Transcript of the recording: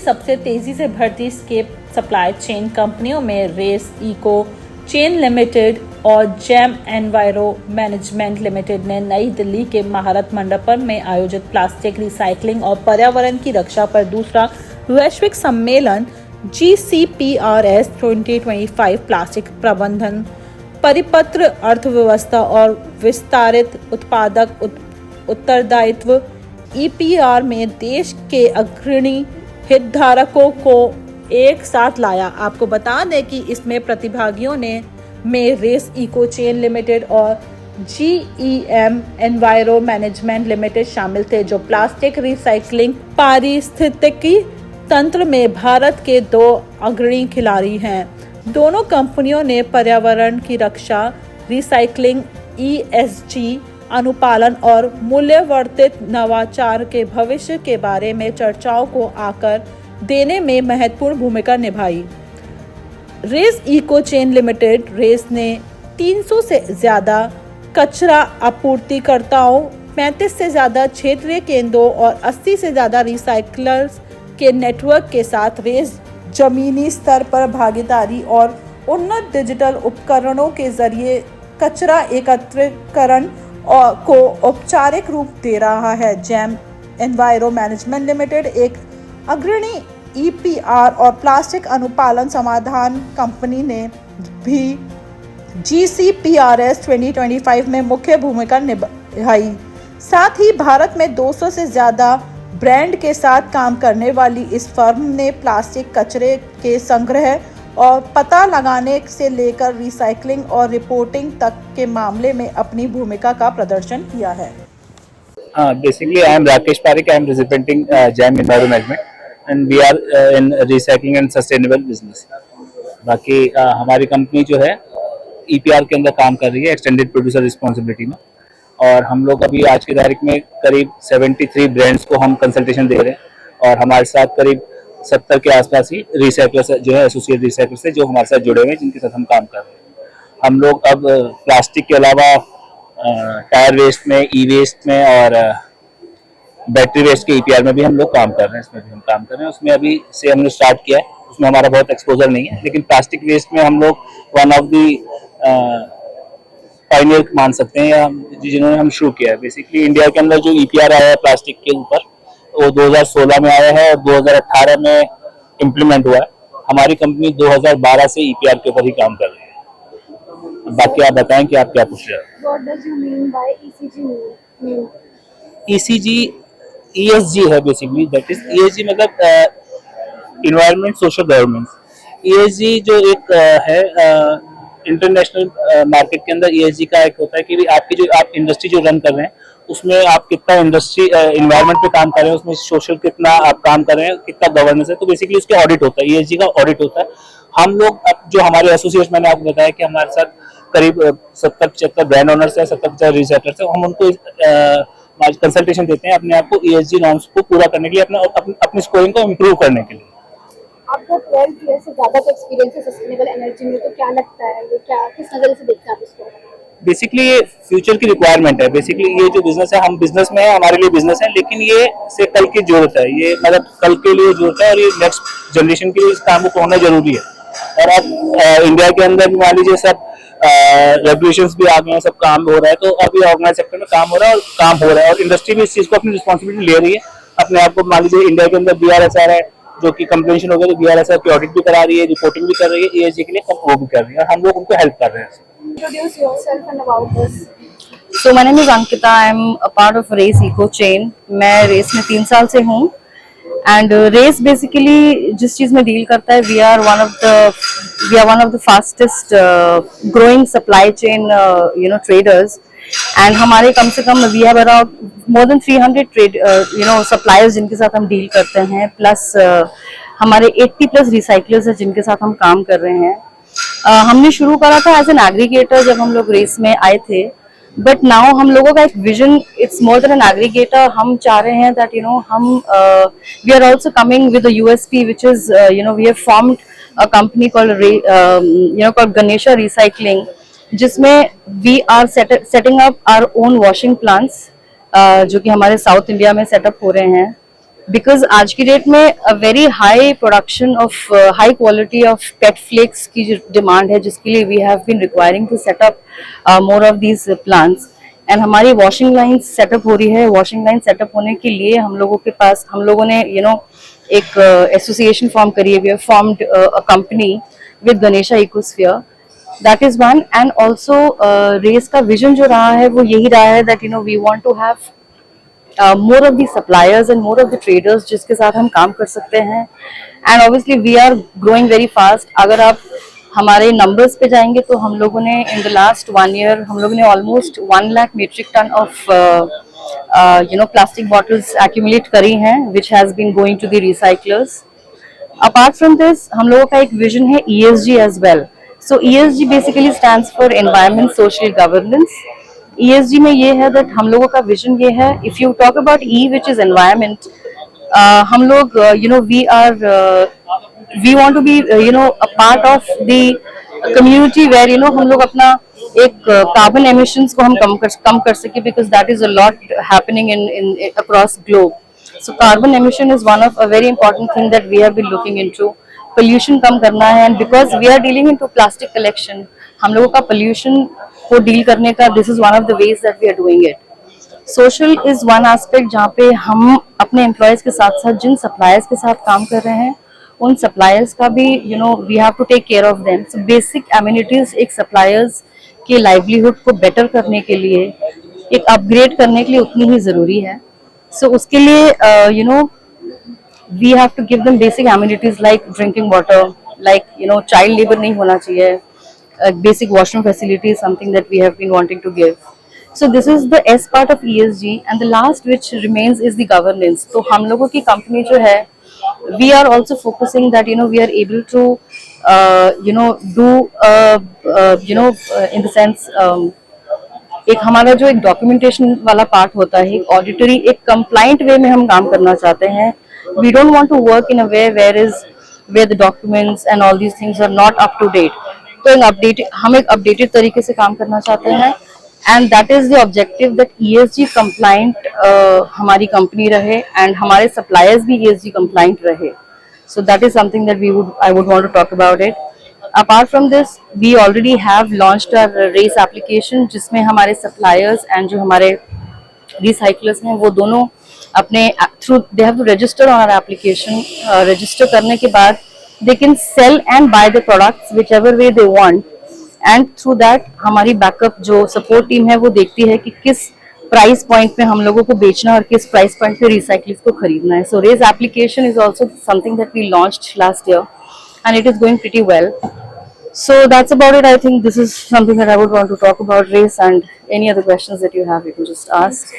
सबसे तेजी से बढ़ती स्केप सप्लाई चेन कंपनियों में रेस इको चेन लिमिटेड और जैम एनवायरो मैनेजमेंट लिमिटेड ने नई दिल्ली के महारत मंडपम में आयोजित प्लास्टिक रिसाइकलिंग और पर्यावरण की रक्षा पर दूसरा वैश्विक सम्मेलन GCPRS 2025 प्लास्टिक प्रबंधन परिपत्र अर्थव्यवस्था और विस्तारित उत्पादक उत्तरदायित्व EPR में देश के अग्रणी हितधारकों को एक साथ लाया। आपको बता दें कि इसमें प्रतिभागियों में रेस इको चेन लिमिटेड और GEM एनवायरो मैनेजमेंट लिमिटेड शामिल थे, जो प्लास्टिक रिसाइकलिंग पारिस्थितिकी तंत्र में भारत के दो अग्रणी खिलाड़ी हैं। दोनों कंपनियों ने पर्यावरण की रक्षा, रिसाइकलिंग, ESG अनुपालन और मूल्यवर्धित नवाचार के भविष्य के बारे में चर्चाओं को आकर देने में महत्वपूर्ण भूमिका निभाई। Race Eco Chain Limited Race ने 300 से ज्यादा कचरा आपूर्तिकर्ताओं, 35 से ज्यादा क्षेत्रीय केंद्रों और 80 से ज्यादा रिसाइकलर्स के नेटवर्क के साथ रेस जमीनी स्तर पर भागीदारी और उन्नत डिजिटल उपकरणों के जरिए कचरा एकत्रीकरण को औपचारिक रूप दे रहा है। जैम एनवायरो मैनेजमेंट लिमिटेड एक अग्रणी EPR और प्लास्टिक अनुपालन समाधान कंपनी ने भी GCPRS 2025 में मुख्य भूमिका निभाई। साथ ही भारत में 200 से ज्यादा ब्रांड के साथ काम करने वाली इस फर्म ने प्लास्टिक कचरे के संग्रह और पता लगाने से लेकर रिसाइकलिंग और रिपोर्टिंग तक के मामले में अपनी भूमिका का प्रदर्शन किया है। Basically, I am Rakesh Parekh. I am representing Jam Enviro Management, and we are in recycling and sustainable business. बाकी हमारी कंपनी जो है EPR के अंदर काम कर रही है, एक्सटेंडेड प्रोड्यूसर रिस्पॉन्सिबिलिटी में, और हम लोग अभी आज की तारीख में करीब 73 ब्रांड्स को हम कंसल्टेशन दे रहे हैं, और हमारे साथ करीब 70 के आसपास ही रिसाइकलर्स जो है, एसोसिएट रिसाइकलर्स है, जो हमारे साथ जुड़े हुए हैं, जिनके साथ हम काम कर रहे हैं। हम लोग अब प्लास्टिक के अलावा टायर वेस्ट में, ई वेस्ट में और बैटरी वेस्ट के EPR में भी हम लोग काम कर रहे हैं। इसमें भी हम काम कर रहे हैं। उसमें अभी से हमने स्टार्ट किया है, उसमें हमारा बहुत एक्सपोजर नहीं है, लेकिन प्लास्टिक वेस्ट में हम लोग वन ऑफ दी पायनियर मान सकते हैं, या जिन्होंने हम शुरू किया है। बेसिकली इंडिया के अंदर जो EPR आया है प्लास्टिक के ऊपर, वो 2016 में आया है और 2018 में इम्प्लीमेंट हुआ है। हमारी कंपनी 2012 से EPR के ऊपर ही काम कर रही है। बाकी आप बताएं कि आप क्या पूछ रहे हैं। What does you mean by ECG? ECG ESG है बेसिकली, दैट इज ESG मतलब इन्वायरमेंट सोशल गवर्नेंस। ESG जो एक है इंटरनेशनल मार्केट के अंदर ESG का एक होता है कि आपकी जो आप इंडस्ट्री जो रन कर रहे हैं, उसमें आप कितना इंडस्ट्री इन्वायरमेंट पे काम कर रहे हैं, उसमें सोशल कितना आप काम कर रहे हैं, कितना गवर्नेंस है, तो बेसिकली उसके ऑडिट होता है, ESG का ऑडिट होता है। हम लोग जो हमारे एसोसिएशन, मैंने आपको बताया कि हमारे साथ करीब 70-75 ब्रांड ओनर्स है, 70-75 रिसाइकलर्स है। हम उनको कंसल्टेशन देते हैं अपने आप को ESG नॉर्म्स को पूरा करने के लिए, अपनी स्कोरिंग को इम्प्रूव करने के लिए। आपका 12 ईयर से ज़्यादा का एक्सपीरियंस है सस्टेनेबल एनर्जी में, तो क्या लगता है ये क्या किस नज़र से देखते हैं आप इसको? बेसिकली ये फ्यूचर की रिक्वायरमेंट है। बेसिकली ये जो बिजनेस है, हम बिजनेस में है, हमारे लिए बिजनेस है, लेकिन ये से कल की जरूरत है, ये मतलब कल के लिए जरूरत है, और ये नेक्स्ट जनरेशन के लिए इस काम को होना जरूरी है। और अब इंडिया के अंदर मान लीजिए सब रेगुलेशंस भी आ गए हैं, सब काम हो रहा है, तो अभी ऑर्गेनाइज सेक्टर में काम हो रहा है, और इंडस्ट्री भी इस चीज को अपनी रिस्पॉन्सिबिलिटी ले रही है अपने आप को। मान लीजिए इंडिया के अंदर BRSR है, जो कि कंप्लेंशन हो गया, तो BRSR की ऑडिट भी करा रही है, रिपोर्टिंग भी कर रही है, ESG के लिए वो भी कर रही है, और हम लोग उनको हेल्प कर रहे हैं। Introduce yourself and about this. So my name is Ankita. I am a part of Race Eco Chain. मैं रेस में 3 साल से हूँ, एंड रेस बेसिकली जिस चीज में डील करता है, we are one of the fastest growing supply chain traders, and हमारे कम से कम we have around more than 300 trade suppliers जिनके साथ हम डील करते हैं, प्लस हमारे 80+ रिसाइकलर्स हैं जिनके साथ हम काम कर रहे हैं। हमने शुरू करा था एज एन एग्रीगेटर जब हम लोग रेस में आए थे, बट नाउ हम लोगों का एक vision, it's more than an aggregator. हम चाह रहे हैं दैट हम we are also coming with a USP which is we have formed a company called Ganesha recycling, जिसमें we are setting up our own washing plants, जो कि हमारे south India में सेटअप हो रहे हैं। बिकॉज आज की डेट में a very high production of high quality of pet flex की जो डिमांड है, जिसके लिए we have been requiring to set up more of these plants. And हमारी वॉशिंग लाइन सेटअप हो रही है। वॉशिंग लाइन सेटअप होने के लिए हम लोगों ने एक एसोसिएशन फॉर्म करी है। We have formed a company with Ganesha Ecosphere, that is one. And also Race का विजन जो रहा है वो यही रहा है that we want to have more of the suppliers and more of the traders जिसके साथ हम काम कर सकते हैं। and obviously we are growing very fast। अगर आप हमारे numbers पे जाएंगे तो हम लोगों ने in the last 1 year हम लोगों ने almost 1 lakh metric ton of plastic bottles accumulate करी हैं, which has been going to the recyclers। apart from this हम लोगों का एक vision है ESG as well। so ESG basically stands for environment, social governance। ESG में ये है दैट हम लोगों का विजन ये है, if you talk about E which is environment, हम लोग we want to be a part of the community where हम लोग अपना एक कार्बन एमिशंस को हम कम कर सके, because that is a lot happening in across globe. So carbon emission is one of a very important thing that we have been looking into. Pollution कम करना है, and because we are dealing into plastic collection, हम लोगों का pollution को deal करने का this is one of the ways that we are doing it. Social is one aspect जहाँ पे हम अपने एम्प्लॉयज के साथ साथ जिन सप्लायर्स के साथ काम कर रहे हैं उन सप्लायर्स का भी we have to take care of them. So basic amenities एक सप्लायर्स के लाइवलीहुड को बेटर करने के लिए, एक अपग्रेड करने के लिए उतनी ही जरूरी है। सो उसके लिए we have to give them basic amenities like drinking water, like child labor नहीं होना चाहिए, basic washroom facility is something that we have been wanting to give। so this is the S part of ESG, and the last which remains is the governance। तो हम लोगों की company जो है we are also focusing that we are able to do in the sense एक हमारा जो एक डॉक्यूमेंटेशन वाला पार्ट होता है, एक ऑडिटरी, एक कंप्लाइंट वे में हम काम करना चाहते हैं। We don't want to work in a way where the documents and all these things are not up to date। तो हम एक अपडेटेड तरीके से काम करना चाहते हैं, and that is the objective that ESG compliant हमारी कंपनी रहे एंड हमारे सप्लायर्स भी ESG कंप्लाइंट रहे। So that is something that I would want to talk about it। Apart from this, we already have launched our race application, जिसमें हमारे suppliers and जो हमारे recyclers हैं वो दोनों अपने through they have to register on our application। register करने के बाद they can sell and buy the products whichever way they want, and through that हमारी बैकअप जो सपोर्ट टीम है वो देखती है कि किस प्राइस पॉइंट पे हम लोगों को बेचना और किस प्राइस पॉइंट पे रिसाइकल्स को खरीदना है। So race application is also something that we launched last year and it is going pretty well। so that's about it। I think this is something that I would want to talk about race, and any other questions that you have you can just ask।